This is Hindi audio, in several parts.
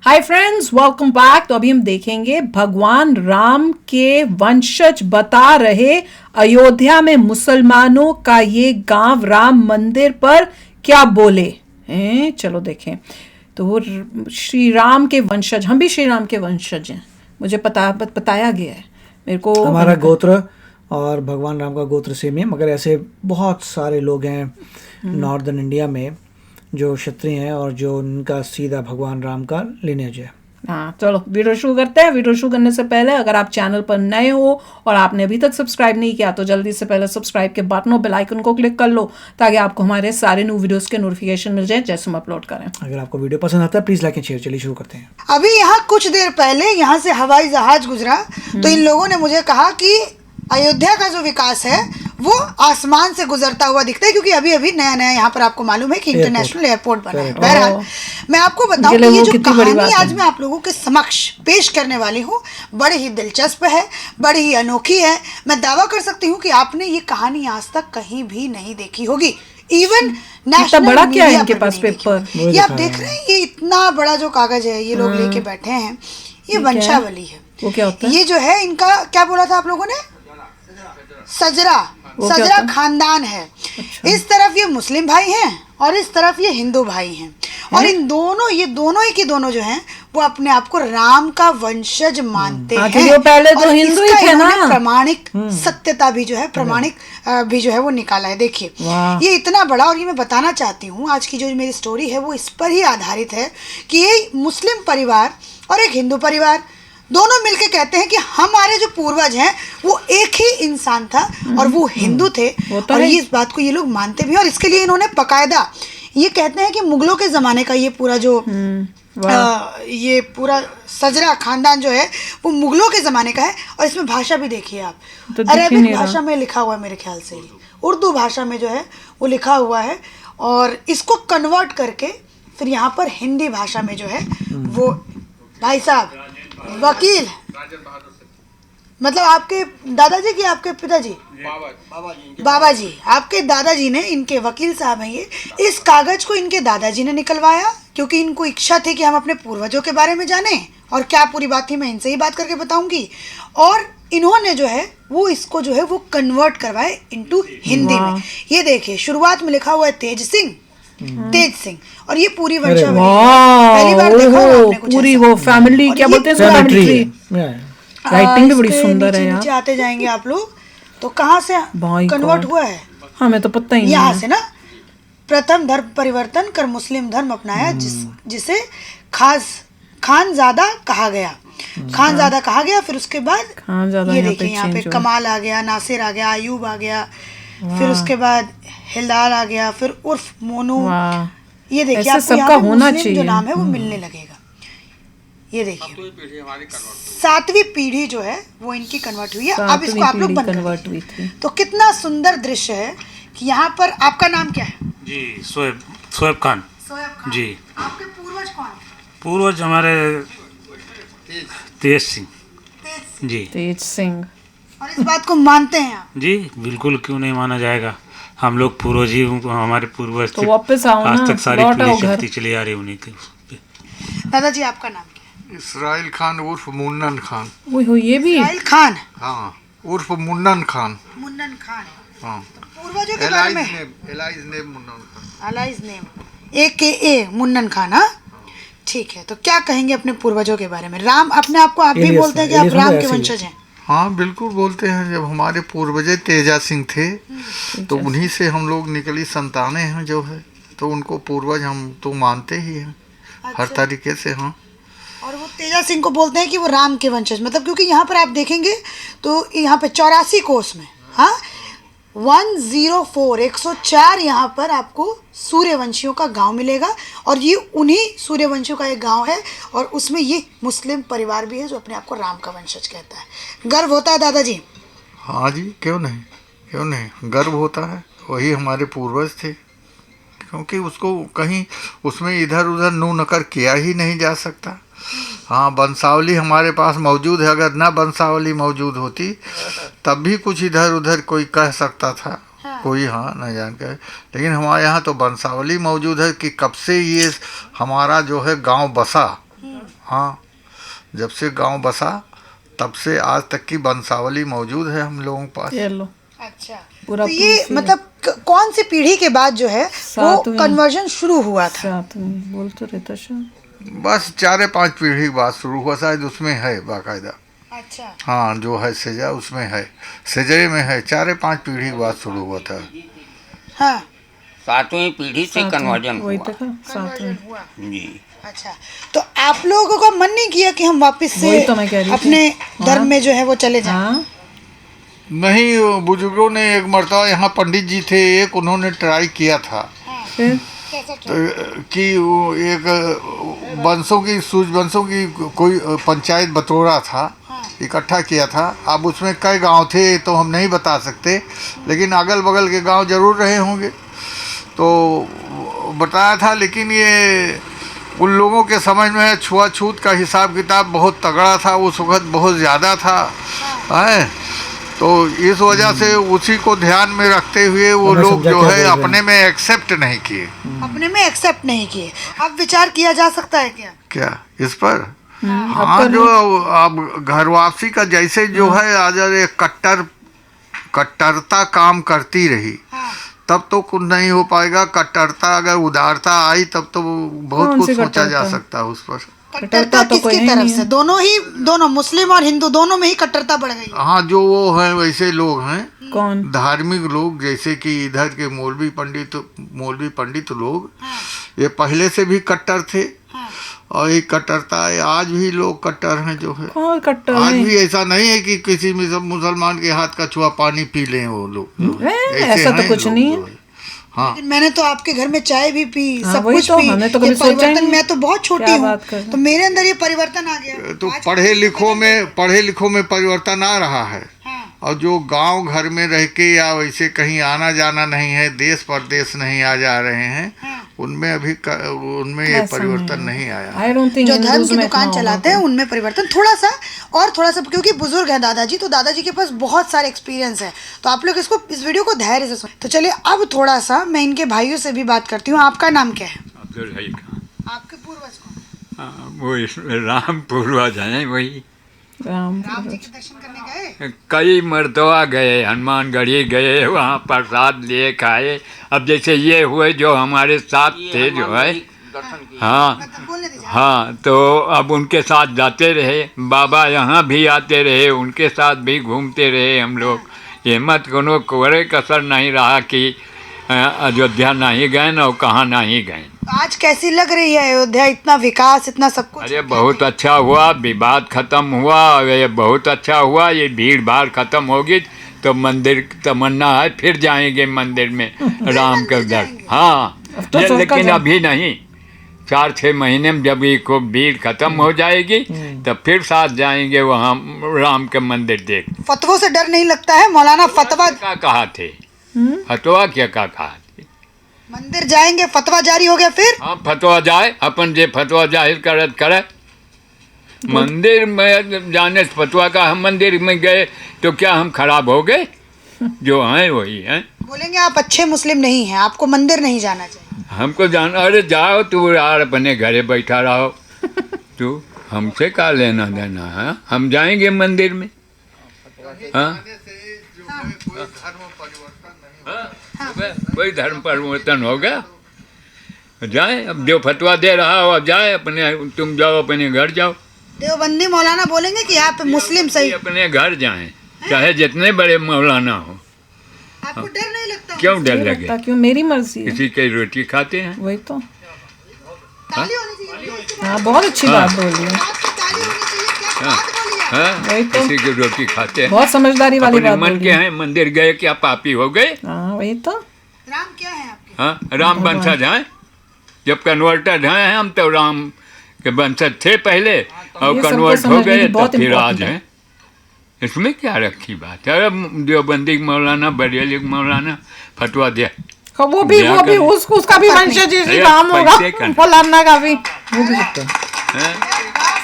Hi friends, welcome back. तो अभी हम देखेंगे भगवान राम के वंशज बता रहे अयोध्या में मुसलमानों का ये गांव राम मंदिर पर क्या बोले हैं। चलो देखें। तो श्री राम के वंशज, हम भी श्री राम के वंशज हैं, मुझे बताया गया है मेरे को। हमारा गोत्र और भगवान राम का गोत्र सेम है, मगर ऐसे बहुत सारे लोग हैं नॉर्दर्न इंडिया में जो क्षत्रिय हैं और जो उनका सीधा भगवान राम का लिनेज है। हाँ, चलो वीडियो शुरू करते हैं। वीडियो शुरू करने से पहले अगर आप चैनल पर नए हो और आपने अभी तक सब्सक्राइब नहीं किया तो जल्दी से पहले सब्सक्राइब के बटन और बेल आइकन को क्लिक कर लो ताकि आपको हमारे सारे न्यू वीडियोस के नोटिफिकेशन मिल जाए जैसे हम अपलोड करें। अगर आपको वीडियो पसंद आता है प्लीज लाइक एंड शेयर। चलिए शुरू करते हैं। अभी यहाँ कुछ देर पहले यहाँ से हवाई जहाज गुजरा तो इन लोगों ने मुझे कहा कि अयोध्या का जो विकास है वो आसमान से गुजरता हुआ दिखता है, क्योंकि अभी अभी नया नया यहाँ पर आपको मालूम है कि इंटरनेशनल एयरपोर्ट बना है। बहरहाल मैं आपको बताऊं कि ये जो कहानी आज मैं आप लोगों के समक्ष पेश करने वाली हूँ बड़ी ही दिलचस्प है, बड़ी ही अनोखी है। मैं दावा कर सकती हूँ कि आपने ये कहानी आज तक कहीं भी नहीं देखी होगी। इवन नेशनल बड़ा क्या है मीडिया इनके पर पास भी नहीं पेपर? देखी होगी। ये आप देख रहे हैं, ये इतना बड़ा जो कागज है ये लोग लेके बैठे हैं, ये वंशावली है। वो क्या होता है? ये जो है इनका क्या बोला था आप लोगों ने? सजरा खानदान है। अच्छा। इस तरफ ये मुस्लिम भाई हैं और इस तरफ ये हिंदू भाई हैं, और इन दोनों ये दोनों ही के दोनों जो हैं वो अपने आप को राम का वंशज मानते हैं। तो पहले तो हिंदू ही थे ना। प्रमाणिक सत्यता भी जो है, प्रमाणिक भी जो है वो निकाला है। देखिए ये इतना बड़ा, और ये मैं बताना चाहती हूँ आज की जो मेरी स्टोरी है वो इस पर ही आधारित है कि ये मुस्लिम परिवार और एक हिंदू परिवार दोनों मिलके कहते हैं कि हमारे जो पूर्वज हैं वो एक ही इंसान था और वो हिंदू थे। और ये इस बात को ये लोग मानते भी हैं, और इसके लिए इन्होंने बकायदा ये कहते हैं कि मुगलों के ज़माने का ये पूरा जो ये पूरा सजरा खानदान जो है वो मुगलों के ज़माने का है। और इसमें भाषा भी देखिए आप, तो अरबिक भाषा में लिखा हुआ है, मेरे ख्याल से उर्दू भाषा में जो है वो लिखा हुआ है, और इसको कन्वर्ट करके फिर यहाँ पर हिंदी भाषा में जो है वो भाई साहब वकील, मतलब आपके दादाजी की, आपके पिताजी, बाबा जी, आपके दादाजी ने, इनके वकील साहब हैं ये, इस कागज को इनके दादाजी ने निकलवाया क्योंकि इनको इच्छा थी कि हम अपने पूर्वजों के बारे में जानें। और क्या पूरी बात थी मैं इनसे ही बात करके बताऊंगी। और इन्होंने जो है वो इसको जो है वो कन्वर्ट करवाए इनटू हिंदी में। ये देखिए शुरुआत में लिखा हुआ है तेज सिंह, और ये पूरी वंशावली पहली बार देखा आपने कुछ पूरी वो फैमिली क्या बोलते हैं, फैमिली ट्री। राइटिंग भी बड़ी सुंदर है यार। नीचे आते जाएंगे आप लोग तो कहाँ से कन्वर्ट हुआ है हमें तो पता ही नहीं। यहाँ से ना, प्रथम धर्म परिवर्तन कर मुस्लिम धर्म अपनाया जिसे खानजादा कहा गया। खानजादा कहा गया। फिर उसके बाद ये देखिए यहाँ पे कमाल आ गया, नासिर आ गया, अयूब आ गया, फिर उसके बाद हिलदार आ गया, फिर उर्फ मोनू। ये देखिए आपको यहाँ पे मुस्लिम जो नाम है वो मिलने लगेगा। ये देखिए 7वीं पीढ़ी जो है वो इनकी कन्वर्ट हुई है। अब इसको आप लोग कन्वर्ट हुई थी। तो कितना सुंदर दृश्य है कि यहाँ पर आपका नाम क्या है? जी सोएब खान। जी। आपके पूर्वज कौन? पूर्वज हमारे तेज सिंह जी। तेज सिंह। और इस बात को मानते हैं आप? जी बिल्कुल, क्यों नहीं माना जाएगा। हम लोग पूर्वज ही, हमारे पूर्वज तो वापस आओ ना, आज तक सारी पीढ़ी चलती चली आ रही उन्हीं के। दादाजी आपका नाम क्या है? इसराइल खान उर्फ मुन्नन खान। वो ये भी इसराइल खान, हाँ, उर्फ मुन्नन खान। मुन्नन खान, हाँ। तो पूर्वजों के बारे में एलाइज नेम मुन्नन खान। एलाइज नेम AKA मुन्नन खान। हाँ ठीक है, तो क्या कहेंगे अपने पूर्वजों के बारे में? राम, अपने आप को आप भी बोलते हैं कि आप राम के वंशज हैं? हाँ बिल्कुल बोलते हैं। जब हमारे पूर्वज तेजा सिंह थे तो उन्हीं से हम लोग निकली संतानें हैं जो है, तो उनको पूर्वज हम तो मानते ही हैं। हर तरीके से। हाँ। और वो तेजा सिंह को बोलते हैं कि वो राम के वंशज, मतलब क्योंकि यहाँ पर आप देखेंगे तो यहाँ पे 84 कोस में, हाँ 104 यहाँ पर आपको सूर्यवंशियों का गांव मिलेगा, और ये उन्हीं सूर्यवंशियों का एक गांव है, और उसमें ये मुस्लिम परिवार भी है जो अपने आप को राम का वंशज कहता है। गर्व होता है दादाजी? हाँ जी, क्यों नहीं, क्यों नहीं, गर्व होता है। वही हमारे पूर्वज थे, क्योंकि उसको कहीं उसमें इधर उधर नू नकर किया ही नहीं जा सकता। हाँ, वंशावली हमारे पास मौजूद है। अगर ना वंशावली मौजूद होती तब भी कुछ इधर उधर कोई कह सकता था। हाँ। कोई हाँ न जान कर, लेकिन हमारे यहाँ तो वंशावली मौजूद है कि कब से ये हमारा जो है गांव बसा। हाँ, जब से गांव बसा तब से आज तक की वंशावली मौजूद है हम लोगों के पास। ये लो अच्छा, पूरा तो ये पूरा मतलब कौन सी पीढ़ी के बाद जो है वो सातवीं। कन्वर्जन शुरू हुआ था? साथ में बोल तो रहता शायद। बस 4-5 पीढ़ी के बाद शुरू हुआ, शायद उसमें है बाकायदा। अच्छा, हाँ, जो है सेजा उसमें है, सेजरे में है, 4-5 पीढ़ी के बाद शुरू हुआ था। हाँ, 7वीं पीढ़ी से सातवीं, कन्वर्जन वही हुआ। देखा सातवीं। कन्वर्जन हुआ। जी। अच्छा, तो आप लोगों का मन नहीं किया कि हम वापस से वही तो मैं कह रही थी। अपने हाँ। धर्म में जो है वो चले जाएं? हाँ नहीं, वो बुजुर्गों ने एक मरतबा, यहाँ पंडित जी थे एक, उन्होंने ट्राई किया था फिर कैसा तो कि वो एक वंशों की सूर्यवंशों की कोई पंचायत बटोरा था, इकट्ठा किया था। अब उसमें कई गांव थे तो हम नहीं बता सकते, लेकिन अगल बगल के गांव जरूर रहे होंगे, तो बताया था। लेकिन ये उन लोगों के समझ में छुआछूत का हिसाब किताब बहुत तगड़ा था उस वक्त, बहुत ज़्यादा था है। तो इस वजह से उसी को ध्यान में रखते हुए वो हमें लोग समझा जो क्या है बोल रहे हैं। अपने में एक्सेप्ट नहीं किए। अपने में एक्सेप्ट नहीं किए। अब विचार किया जा सकता है क्या? क्या इस पर? अब हाँ, कर जो अब घर वापसी का जैसे जो है अगर ये कट्टरता काम करती रही हाँ, तब तो कुछ नहीं हो पाएगा। कट्टरता अगर उदारता आई तब तो बहुत कौन कुछ सी सोचा जा कट्टरता? सकता है उस पर। कट्टरता तो कोई किसकी है तरफ नहीं से? है। दोनों मुस्लिम और हिंदू दोनों में ही कट्टरता बढ़ गई है। हाँ, जो वो हैं वैसे लोग हैं, कौन? धार्मिक लोग, जैसे कि इधर के मौलवी पंडित लोग, ये पहले से भी कट्टर थे हाँ, और ये कट्टरता है, आज भी लोग कट्टर हैं जो है। कौन कट्टर आज है? भी ऐसा नहीं है कि किसी मुसलमान के हाथ का छुआ पानी पी लें वो लोग जो है। ऐसा तो हैं कुछ लोग नहीं जो है। हाँ, लेकिन मैंने तो आपके घर में चाय भी पी, हाँ, सब वही कुछ तो, पी। हमने तो ये कभी सोचा ही परिवर्तन, नहीं। मैं तो बहुत छोटी क्या हूँ, बात कर रहे हैं? तो मेरे अंदर ये परिवर्तन आ गया। तो आज पढ़े लिखों में परिवर्तन आ रहा है। हाँ, और जो गांव घर में रह के या वैसे कहीं आना जाना नहीं है, देश परदेश नहीं आ जा रहे हैं, हाँ। उनमें उनमें ये ऐसा परिवर्तन नहीं आया। आई डोंट थिंक जो धर्म की दुकान चलाते हैं उनमें परिवर्तन थोड़ा सा, क्योंकि बुजुर्ग है दादाजी, तो दादाजी के पास बहुत सारे एक्सपीरियंस है, तो आप लोग इस वीडियो को धैर्य से सुन। तो चलिए अब थोड़ा सा मैं इनके भाइयों से भी बात करती हूँ। आपका नाम क्या है? अब्दुल हई खान। आपके पूर्वज कौन? हाँ, वो राम पूर्वज हैं वही। राम राम जी के दर्शन करने गए? कई मर्तबा गए, हनुमानगढ़ी गए, वहाँ प्रसाद लिए खाए। अब जैसे ये हुए जो हमारे साथ थे जो है, हाँ मतलब बोलने दीजिए। हाँ, तो अब उनके साथ जाते रहे, बाबा यहाँ भी आते रहे, उनके साथ भी घूमते रहे हम लोग। हिम्मत कोनो कोरे कसर नहीं रहा कि अयोध्या नहीं गए न कहाँ नहीं गए। आज कैसी लग रही है अयोध्या? इतना विकास, इतना सब कुछ। अरे बहुत अच्छा हुआ, विवाद खत्म हुआ, ये बहुत अच्छा हुआ। ये भीड़ भाड़ खत्म होगी तो मंदिर तमन्ना है फिर जाएंगे मंदिर में राम के दर। हाँ, तो सबका लेकिन जा- अभी नहीं, 4-6 महीने में जब ये को भीड़ खत्म हो जाएगी तो फिर साथ जाएंगे वहाँ राम के मंदिर देख। फतवों से डर नहीं लगता है? मौलाना फतवा, क्या कहा थे? फतवा क्या कहा थे? मंदिर जाएंगे, फतवा जारी हो गया फिर? हाँ, फतवा जाए, अपन जे फतवा जाहिर करे। मंदिर में जाने से फतवा का, हम मंदिर में गए तो क्या हम खराब हो गए? जो हैं वही हैं। बोलेंगे आप अच्छे मुस्लिम नहीं हैं, आपको मंदिर नहीं जाना चाहिए। हमको जाना, अरे जाओ तू यार, अपने घरे बैठा रहो तू, हमसे क्या लेना देना है? हम जाएंगे मंदिर में। हाँ, कोई धर्म परिवर्तन हो गया? जाए, अब जो फतवा दे रहा हो अब जाए, अपने तुम जाओ, अपने घर जाओ। देवबंदी मौलाना बोलेंगे कि आप मुस्लिम सही। अपने घर जाएं, चाहे जितने बड़े मौलाना हो। आपको डर नहीं लगता? क्यों डर लगे? क्यों? मेरी मर्जी है। किसी की रोटी खाते हैं। वही तो। ताली होनी चाहिए। हाँ, बहुत अच्छी बात बोली है। आपको ताली होनी चाहिए। क्या बात बोली है? हाँ, वही तो। किसी की रोटी खाते हैं। बहुत समझदारी वाली अपने बात मन बोली के है। हैं, मंदिर गए क्या पापी हो गए? हाँ, वही तो। राम क्या है आपके? हाँ, राम वंशज हैं। जब कन्वर्टेड हैं हम, तो राम के वंशज थे पहले और ये सबको कन्वर्ट हो समझने गए की तो बहुत फिर आज important है। हैं। इसमें क्या रखी बात है? अरे देवबंदी मौलाना, बरेली मौलाना फतवा दिया, वो ब्याह भी कर- उसका भी वंशज ही अरे राम होगा, पैसे का- मौलाना का भी। वो भी सकता है। हैं?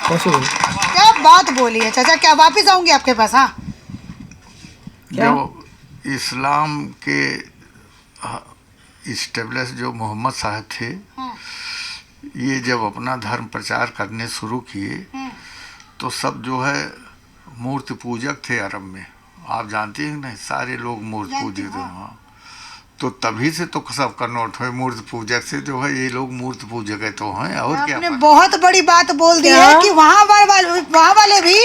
पॉसिबल। क्या बात बोली है चाचा? क्या वापस आऊंगी आपके पास? हाँ, क्या? जो इस्लाम के इस्टेब्लिश जो मोहम्मद साहब थे, हाँ। ये जब अपना धर्म प्रचार करने शुरू किए तो सब जो है मूर्ति पूजक थे अरब में, आप जानती हैं नहीं, सारे लोग मूर्ति पूजक थे। हाँ, तो तभी से तो सब कन्वर्ट हुए मूर्ति पूजक से, जो है ये लोग मूर्ति पूजक है तो हैं। और क्या आपने बहुत बड़ी बात बोल दी है कि वहाँ वाले भी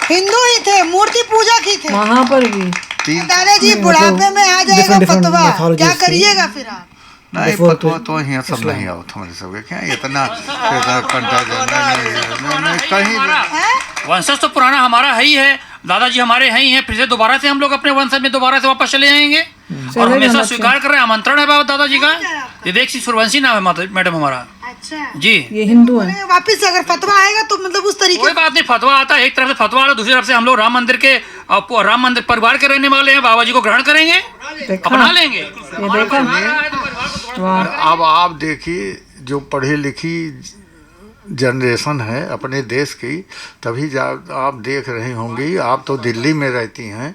हिंदू ही थे, मूर्ति पूजक ही थे। वहाँ पर भी दादाजी बुढ़ापे में आ जाएगा फतवा, क्या करिएगा फिर आप? नहीं, फतवा तो यहाँ सब नहीं आओ हमारे सब क्या इतना कंटा नहीं कहीं। वंशज तो पुराना हमारा है ही है, दादाजी हमारे हैं ही हैं, फिर से दोबारा से हम लोग अपने वंशज में दोबारा से वापस चले आएंगे और हमेशा स्वीकार कर रहे हैं, आमंत्रण है बाबा दादाजी का। ये देख सी सूर्यवंशी नाम है मैडम हमारा। अच्छा जी, ये हिंदू है। वापिस अगर फतवा आएगा तो मतलब उस तरीके कोई बात नहीं, फतवा आता है, एक तरफ से फतवा आता है, दूसरी तरफ से हम लोग राम मंदिर परिवार के रहने वाले हैं, बाबा जी को ग्रहण करेंगे, अपना लेंगे। अब आप देखिए जो पढ़ी लिखी जनरेशन है अपने देश की, तभी आप देख रही होंगी, आप तो दिल्ली में रहती हैं,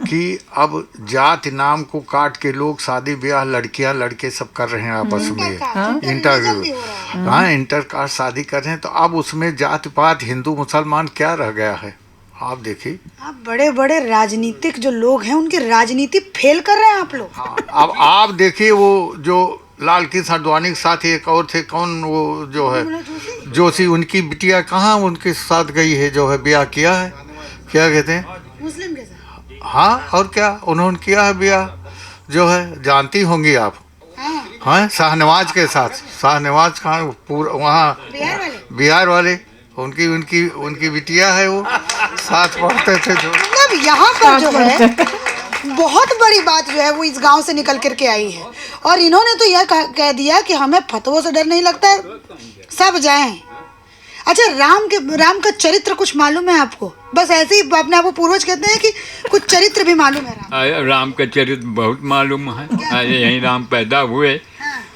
कि अब जाति नाम को काट के लोग शादी ब्याह लड़कियां लड़के सब कर रहे हैं आपस में, इंटरव्यू, हाँ इंटर कास्ट शादी कर रहे हैं। तो अब उसमें जाति पात हिंदू मुसलमान क्या रह गया है? आप देखिए, आप बड़े बड़े राजनीतिक जो लोग हैं उनकी राजनीति फेल कर रहे हैं आप लोग। हाँ, अब आप देखिए वो जो लाल कृष्ण आडवाणी के साथ एक और थे, कौन वो जो है जोशी, उनकी बिटिया कहाँ उनके साथ गई है, जो है ब्याह किया है, क्या कहते हैं, मुस्लिम के साथ। हाँ, और क्या उन्होंने किया है ब्याह, जो है जानती होंगी आप। हाँ, शाहनवाज के साथ, शाहनवाज खान पूरा वहाँ बिहार वाले, उनकी उनकी उनकी बिटिया है, वो साथ पढ़ते थे। जो मतलब यहाँ पर जो है बहुत बड़ी बात जो है वो इस गांव से निकल करके आई है, और इन्होंने तो यह कह दिया कि हमें फतवों से डर नहीं लगता है, सब जाएं। अच्छा, राम का चरित्र कुछ मालूम है आपको? बस ऐसे ही अपने आप को पूर्वज कहते हैं कि कुछ चरित्र भी मालूम है? राम का चरित्र बहुत मालूम है। यहीं राम पैदा हुए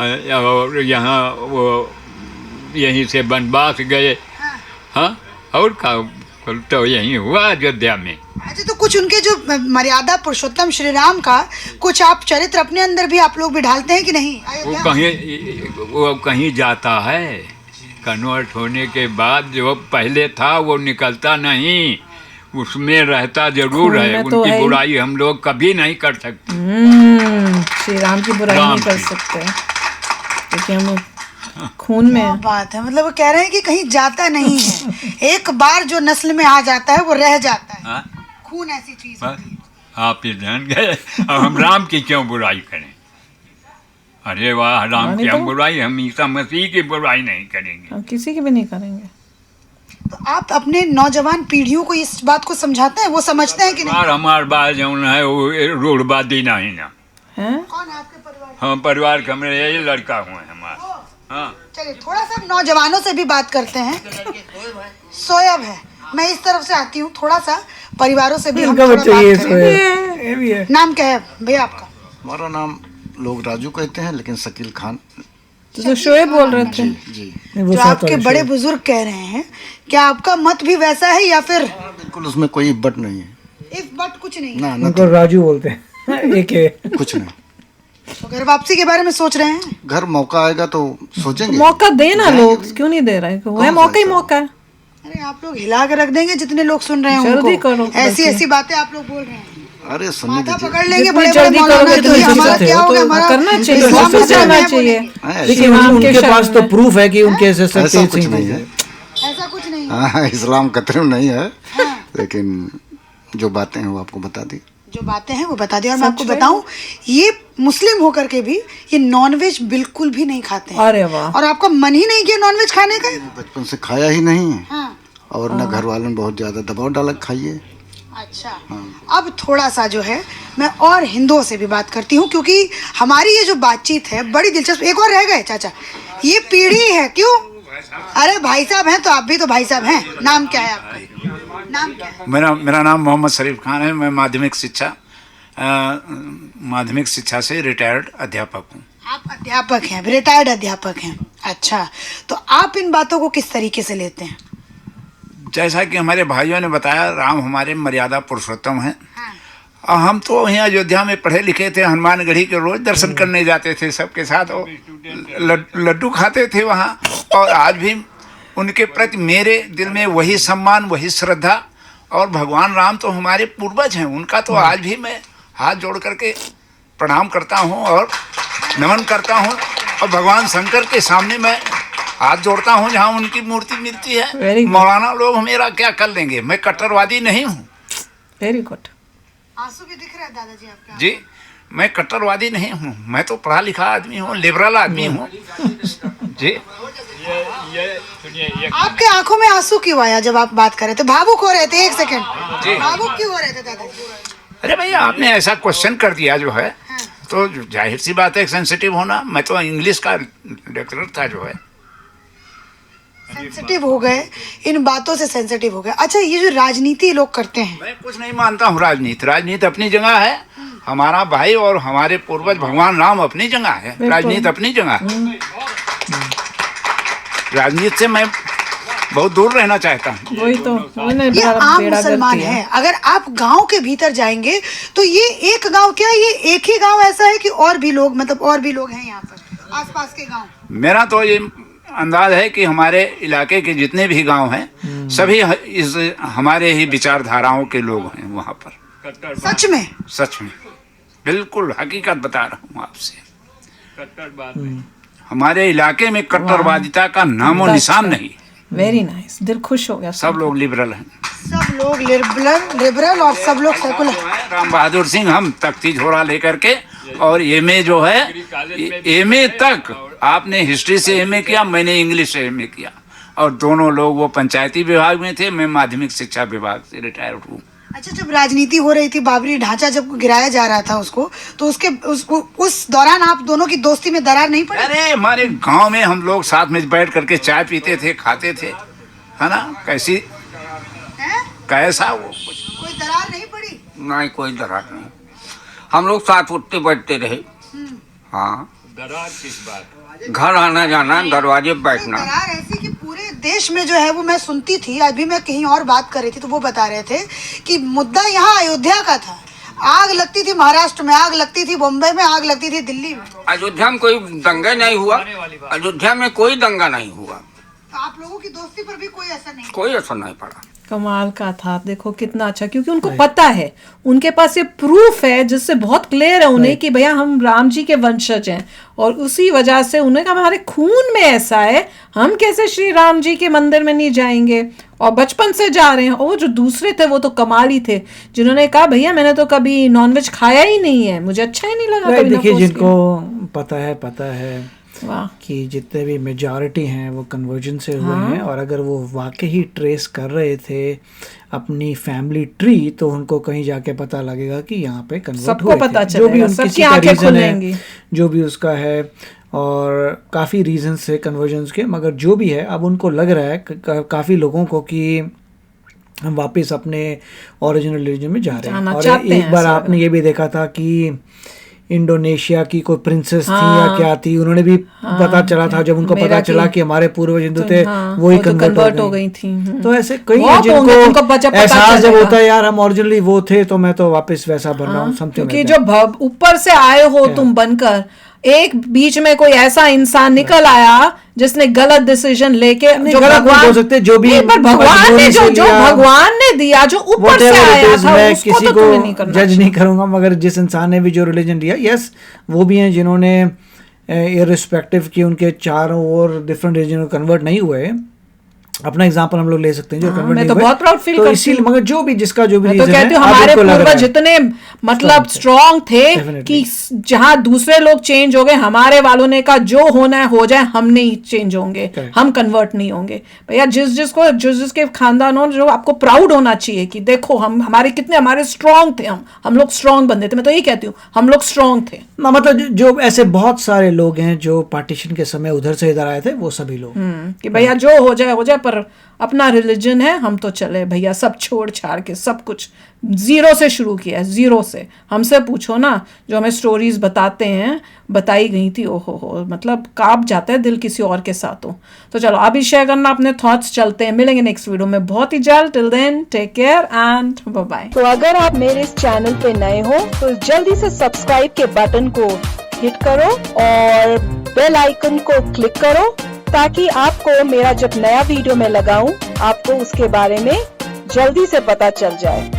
और यहाँ वो यहीं से वनवास गए। हाँ, और तो यहीं हुआ अयोध्या में। अच्छा, तो कुछ उनके जो मर्यादा पुरुषोत्तम श्री राम का कुछ आप चरित्र अपने अंदर भी आप लोग भी ढालते हैं कि नहीं? वो कहीं जाता है, कन्वर्ट होने के बाद जो पहले था वो निकलता नहीं, उसमें रहता जरूर है। उनकी बुराई हम लोग कभी नहीं कर सकते। श्री राम की बुराई नहीं कर सकते क्योंकि हम खून में बात है। मतलब वो कह रहे हैं कि कहीं जाता नहीं है, एक बार जो नस्ल में आ जाता है वो रह जाता है। हाँ? खून ऐसी चीज होती है। आप ये जान गए। अब हम राम की क्यों बुराई करें? अरे वाह, राम की हम बुराई, हम ईसा मसीह की बुराई नहीं करेंगे, हम किसी की भी नहीं करेंगे। तो आप अपने नौजवान पीढ़ियों को इस बात को समझाते हैं, वो समझते हैं कि नहीं? हमार बात जो है वो रूढ़वादी नहीं ना है। कौन है आपके परिवार? हम परिवार के हमारे यही लड़का हुए हमारा। हाँ, चलिए थोड़ा सा नौजवानों से भी बात करते हैं। सोयब है, मैं इस तरफ से आती हूँ, थोड़ा सा परिवारों से भी हम थोड़ा बात करेंगे। नाम क्या है भैया आपका? हमारा नाम लोग राजू कहते हैं, लेकिन शकील खान। तो शोएब बोल रहे थे। जी, जो आपके बड़े बुजुर्ग कह रहे हैं, क्या आपका मत भी वैसा है या फिर? बिल्कुल, उसमें कोई बट नहीं है। इफ बट कुछ नहीं ना, उनको राजू बोलते हैं। एक है, कुछ नहीं। तो घर वापसी के बारे में सोच रहे हैं? घर मौका आएगा तो सोचेंगे। मौका देना, लोग क्यों नहीं दे रहे? वो मौका ही मौका है। अरे आप लोग हिला के रख देंगे जितने लोग सुन रहे हैं जल्दी करो, उनको। ऐसी बातें आप लोग बोल रहे हैं। अरे सुनने माथा दीजिए। पकड़ लेंगे, बड़े जल्दी मौलाना करोगे तो हमारा क्या होगा? हमारा करना चाहिए, इस्लाम वापस का जाना क्या चाहिए। बोलेंगे? देखिए उनके पास तो प्रूफ है कि उनके ऐसा कुछ नहीं है। ऐसा कुछ नहीं। हाँ, इस्लाम खतरे में नहीं है, लेकिन जो बातें हैं वो आपको बता दी। जो बातें हैं वो बता दी। और मैं आपको बताऊं, ये मुस्लिम होकर के भी ये नॉनवेज बिल्कुल भी नहीं खाते हैं। अरे वाह। और आपका मन ही नहीं किया नॉनवेज खाने का? बचपन से खाया ही नहीं है। हाँ। और न घर वालों ने बहुत ज्यादा दबाव डाला खाइए। अच्छा, अब थोड़ा सा जो है मैं और हिंदुओं से भी बात करती हूँ, क्योंकि हमारी ये जो बातचीत है बड़ी दिलचस्प। एक और रह गए चाचा, ये पीढ़ी है क्यों? अरे भाई साहब हैं तो आप भी तो भाई साहब हैं। नाम क्या है आपका? नाम क्या है? मेरा नाम मोहम्मद शरीफ खान है। मैं माध्यमिक शिक्षा से रिटायर्ड अध्यापक हूँ। आप अध्यापक हैं, रिटायर्ड अध्यापक हैं। अच्छा, तो आप इन बातों को किस तरीके से लेते हैं? जैसा कि हमारे भाइयों ने बताया, राम हमारे मर्यादा पुरुषोत्तम हैं। और हम तो यहाँ अयोध्या में पढ़े लिखे थे, हनुमानगढ़ी के रोज दर्शन करने जाते थे सबके साथ, लड्डू खाते थे वहाँ। और आज भी उनके प्रति मेरे दिल में वही सम्मान, वही श्रद्धा। और भगवान राम तो हमारे पूर्वज हैं, उनका तो आज भी मैं हाथ जोड़ करके प्रणाम करता हूँ और नमन करता हूँ। और भगवान शंकर के सामने मैं हाथ जोड़ता हूँ जहाँ उनकी मूर्ति मिलती है। मौलाना लोग मेरा क्या कर लेंगे, मैं कट्टरवादी नहीं हूँ। Very good. आंसू भी दिख रहा है दादाजी आपके। जी, मैं कट्टरवादी नहीं हूँ, मैं तो पढ़ा लिखा आदमी हूँ, लिबरल आदमी हूँ। जी, ये सुनिए, आपके आंखों में आंसू क्यों आया जब आप बात कर रहे थे? भावुक हो रहे थे, एक सेकंड, भावुक क्यों हो रहे थे दादाजी? अरे भैया, आपने ऐसा क्वेश्चन कर दिया जो है, तो जाहिर सी बात है सेंसिटिव होना। मैं तो इंग्लिश का लेक्चरर था जो है। सेंसिटिव हो गए, इन बातों से सेंसिटिव हो गए। अच्छा, ये जो राजनीति लोग करते हैं, मैं कुछ नहीं मानता हूँ राजनीति। राजनीति अपनी जगह है, हमारा भाई और हमारे पूर्वज भगवान राम अपनी जगह है, राजनीति अपनी जगह है। राजनीति से मैं बहुत दूर रहना चाहता हूँ। वही तो, ये आम मुसलमान है। अगर आप गांव के भीतर जाएंगे तो ये एक गांव क्या, ये एक ही गांव ऐसा है कि और भी लोग, मतलब और भी लोग हैं यहाँ पर आसपास के गांव? मेरा तो ये अंदाज है कि हमारे इलाके के जितने भी गांव हैं सभी इस हमारे ही विचारधाराओं के लोग हैं वहाँ पर। सच में? सच में, बिल्कुल हकीकत बता रहा हूँ आपसे। कट्टरवाद हमारे इलाके में कट्टरवादिता का नामो निशान नहीं। वेरी नाइस, दिल खुश हो गया। सब लोग लिबरल हैं, सब लोग लिबरल और सब लोग सेकुलर। राम बहादुर सिंह हम तख्ती झोला लेकर के, और एमए जो है, एमए तक आपने हिस्ट्री से एमए किया, मैंने इंग्लिश से एमए किया। और दोनों लोग वो पंचायती विभाग में थे, मैं माध्यमिक शिक्षा विभाग से रिटायर्ड हूँ। अच्छा, जब राजनीति हो रही थी, बाबरी ढांचा जब गिराया जा रहा था उसको, तो उस दौरान आप दोनों की दोस्ती में दरार नहीं पड़ी? अरे हमारे गांव में हम लोग साथ में बैठ करके चाय पीते थे, खाते थे, है ना। कैसी कैसा वो कोई दरार नहीं पड़ी? नहीं, कोई दरार नहीं, हम लोग साथ उठते बैठते रहे। हाँ, दरार किस बात? घर आना जाना, दरवाजे बैठना। दरार ऐसी कि पूरे देश में जो है वो मैं सुनती थी, अभी मैं कहीं और बात कर रही थी तो वो बता रहे थे कि मुद्दा यहाँ अयोध्या का था। आग लगती थी महाराष्ट्र में, आग लगती थी बॉम्बे में, आग लगती थी दिल्ली में। अयोध्या में कोई दंगा नहीं हुआ, अयोध्या में कोई दंगा नहीं हुआ। तो आप लोगों की दोस्ती पर भी कोई असर नहीं? कोई असर नहीं पड़ा। कमाल का था, देखो कितना अच्छा, क्योंकि उनको पता है, उनके पास ये प्रूफ है जिससे बहुत क्लियर है उन्हें कि भैया हम राम जी के वंशज हैं। और उसी वजह से उन्हें कहा हमारे खून में ऐसा है, हम कैसे श्री राम जी के मंदिर में नहीं जाएंगे, और बचपन से जा रहे हैं। और वो जो दूसरे थे वो तो कमाल ही थे, जिन्होंने कहा भैया मैंने तो कभी नॉनवेज खाया ही नहीं है, मुझे अच्छा ही नहीं लगा। देखिए, जिनको पता है कि जितने भी मेजॉरिटी हैं वो कन्वर्जन से हुए हैं, और अगर वो वाकई ही ट्रेस कर रहे थे अपनी फैमिली ट्री, तो उनको कहीं जाके पता लगेगा कि यहाँ पे कन्वर्ट हुए थे। जो भी उनकी रीजन है, जो भी उसका है, और काफ़ी रीजन है कन्वर्जन के, मगर जो भी है अब उनको लग रहा है काफ़ी लोगों को कि हम वापस अपने ओरिजिनल रिलीजन में जा रहे हैं। और एक बार आपने ये भी देखा था कि इंडोनेशिया की कोई प्रिंसेस थी या क्या थी, उन्होंने भी पता चला था, जब उनको पता चला कि हमारे पूर्वज हिंदू थे, वो ही कन्वर्ट हो गई थी। तो ऐसे कई हैं जिनको एहसास जब होता है यार हम ओरिजिनली वो थे, तो मैं तो वापस वैसा बन रहा हूँ समथिंग। क्योंकि जो ऊपर से आए हो तुम बनकर, एक बीच में कोई ऐसा इंसान निकल आया जिसने गलत डिसीजन लेके, जो भगवान सकते, जो भी भगवान ने जो भगवान ने दिया, जो ऊपर से आया था, मैं किसी को जज नहीं करूंगा, मगर जिस इंसान ने भी जो रिलीजन दिया, यस वो भी हैं जिन्होंने इररिस्पेक्टिव कि उनके चारों ओर डिफरेंट रिलीजन में कन्वर्ट नहीं हुए। अपना एग्जांपल हम लोग ले सकते हैं जो कन्वर्ट मैं तो बहुत प्राउड फील करती हूँ, मगर जो भी जिसका जो भी तो कहती हूँ हमारे पूर्वज जितने मतलब स्ट्रॉन्ग थे कि जहाँ दूसरे लोग चेंज हो गए, हमारे वालों ने कहा जो होना है हो जाए, हम नहीं चेंज होंगे, हम कन्वर्ट नहीं होंगे। भैया जिसके खानदानों, जो आपको प्राउड होना चाहिए कि देखो हमारे कितने हमारे स्ट्रॉन्ग थे, हम लोग स्ट्रॉन्ग बंदे थे। मैं तो यही कहती हूँ हम लोग स्ट्रॉन्ग थे। मतलब जो ऐसे बहुत सारे लोग हैं जो पार्टीशन के समय उधर से इधर आए थे, वो सभी लोग कि भैया जो हो जाए, पर अपना रिलीजन है, हम तो चले भैया सब छोड़ छाड़ के, सब कुछ जीरो से शुरू किया, जीरो से। हमसे पूछो ना, जो हमें स्टोरीज बताई गई थी, ओहो मतलब कांप जाता है दिल किसी और के साथ हो। तो चलो अभी शेयर करना अपने थॉट्स, चलते हैं, मिलेंगे नेक्स्ट वीडियो में बहुत ही जल्द। Till then take care and bye bye. तो अगर आप मेरे इस चैनल पे नए हो तो जल्दी से सब्सक्राइब के बटन को हिट करो और बेल आइकन को क्लिक करो ताकि आपको मेरा जब नया वीडियो मैं लगाऊं आपको उसके बारे में जल्दी से पता चल जाए।